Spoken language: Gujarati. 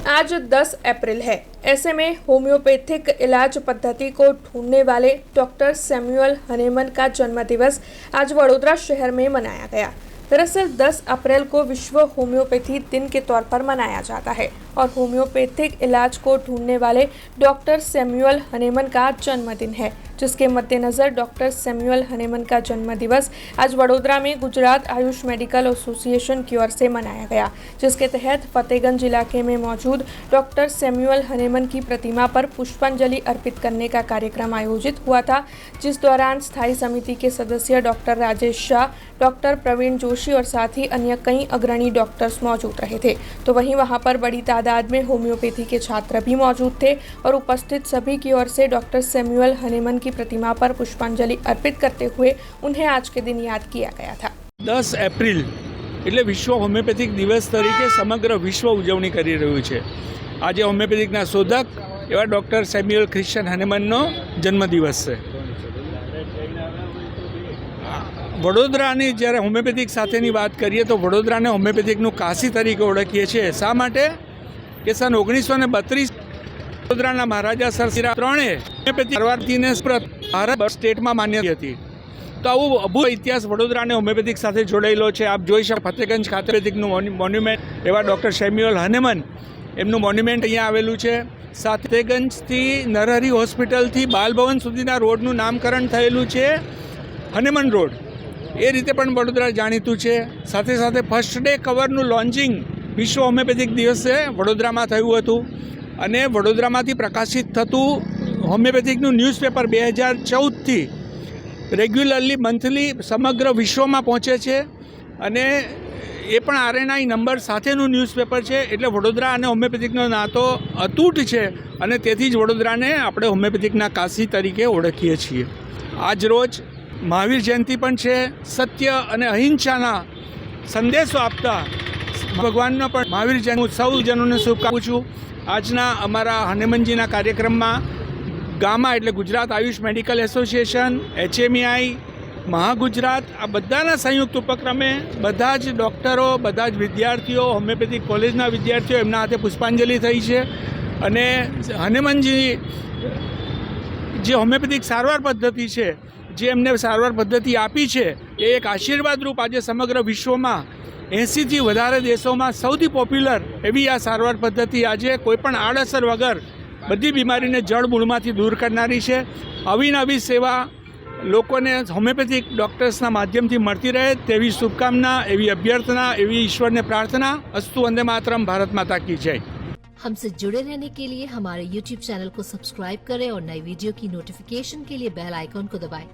आज 10 अप्रैल है। ऐसे में होम्योपैथिक इलाज पद्धति को ढूंढने वाले डॉक्टर सैमुअल हनीमन का जन्मदिवस आज वडोदरा शहर में मनाया गया। दरअसल 10 अप्रैल को विश्व होम्योपैथी दिन के तौर पर मनाया जाता है और होम्योपैथिक इलाज को ढूंढने वाले डॉक्टर सैमुअल हनीमन का जन्मदिन है, जिसके मद्देनज़र डॉक्टर सैमुअल हनीमन का जन्मदिवस आज वडोदरा में गुजरात आयुष मेडिकल एसोसिएशन की ओर से मनाया गया, जिसके तहत फतेहगंज इलाके में मौजूद डॉक्टर सैमुअल हनीमन की प्रतिमा पर पुष्पांजलि अर्पित करने का कार्यक्रम आयोजित हुआ था, जिस दौरान स्थायी समिति के सदस्य डॉक्टर राजेश शाह, डॉक्टर प्रवीण जोशी और साथ ही अन्य कई अग्रणी डॉक्टर्स मौजूद रहे थे। तो वहीं वहां पर बड़ी तादाद में होम्योपैथी के छात्र भी मौजूद थे और उपस्थित सभी की ओर से डॉक्टर सैमुअल हनीमन की प्रतिमा पर पुष्पांजलि अर्पित करते हुए उन्हें आज के दिन याद किया गया था। 10 एप्रिल એટલે વિશ્વ હોમિયોપેથિક દિવસ તરીકે સમગ્ર વિશ્વ ઉજવણી કરી રહ્યું છે। આજે હોમિયોપેથિકના શોધક એવા ડૉક્ટર સેમ્યુઅલ ક્રિશ્ચિયન હનીમનનો જન્મદિવસ છે। વડોદરાની જ્યારે હોમિયોપેથિક સાથેની વાત કરીએ તો વડોદરાને હોમિયોપેથિકનું કાશી તરીકે ઓળખીએ છીએ। શા માટે કે સન 1932 વડોદરાના મહારાજા સર સિરા ત્રણે હોમિયોપેથિક સારવારથીને ભારત સ્ટેટમાં માન્ય હતી। તો આવું અભૂત ઇતિહાસ વડોદરાને હોમિયોપેથિક સાથે જોડાયેલો છે। આપ જોઈ શકો ફતેહગંજ ખાતે હોમિયોપેથિકનું મોન્યુમેન્ટ એવા ડૉક્ટર સેમ્યુઅલ હનીમન એમનું મોન્યુમેન્ટ અહીંયા આવેલું છે। ફતેહગંજથી નરહરી હોસ્પિટલથી બાલભવન સુધીના રોડનું નામકરણ થયેલું છે હનીમન રોડ। એ રીતે પણ વડોદરા જાણીતું છે। સાથે સાથે ફર્સ્ટ ડે કવરનું લોન્ચિંગ વિશ્વ હોમિયોપેથિક દિવસે વડોદરામાં થયું હતું અને વડોદરામાંથી પ્રકાશિત થતું હોમિયોપેથિકનું ન્યૂઝપેપર 2014થી રેગ્યુલરલી મંથલી સમગ્ર વિશ્વમાં પહોંચે છે અને એ પણ RNI નંબર સાથેનું ન્યૂઝપેપર છે। એટલે વડોદરા અને હોમિયોપેથિકનો નાતો અતૂટ છે અને તેથી જ વડોદરાને આપણે હોમિયોપેથિકના કાશી તરીકે ઓળખીએ છીએ। આજ રોજ મહાવીર જયંતિ પણ છે। સત્ય અને અહિંસાના સંદેશો આપતા ભગવાનનો પણ મહાવીર જયંતિ સૌ જનોને શુભકામના છું। આજના અમારા હનીમનજીના કાર્યક્રમમાં ગામા એટલે Gujarat Ayush medical association, HMEI, Mahagujarat આ બધાના સંયુક્ત ઉપક્રમે બધા જ ડૉક્ટરો, બધા જ વિદ્યાર્થીઓ, હોમિયોપેથિક કોલેજના વિદ્યાર્થીઓ એમના હાથે પુષ્પાંજલિ થઈ છે અને હનીમનજી જે હોમિયોપેથિક સારવાર પદ્ધતિ છે, જે એમને સારવાર પદ્ધતિ આપી છે, એ એક આશીર્વાદરૂપ આજે સમગ્ર વિશ્વમાં 80થી વધારે દેશોમાં સૌથી પોપ્યુલર એવી આ સારવાર પદ્ધતિ આજે કોઈપણ આડઅસર વગર બધી બીમારીને જડમૂળમાંથી દૂર કરનારી છે। આવી નવી સેવા લોકોને હોમિયોપેથિક ડૉક્ટર્સના માધ્યમથી મળતી રહે તેવી શુભકામના, એવી અભ્યર્થના, એવી ઈશ્વરને प्रार्थना। अस्तु वंदे मातरम, भारत माता की जय। हमसे जुड़े रहने के लिए हमारे YouTube चैनल को सब्सक्राइब करें और नई वीडियो की नोटिफिकेशन के लिए बेल आइकॉन को दबाएं।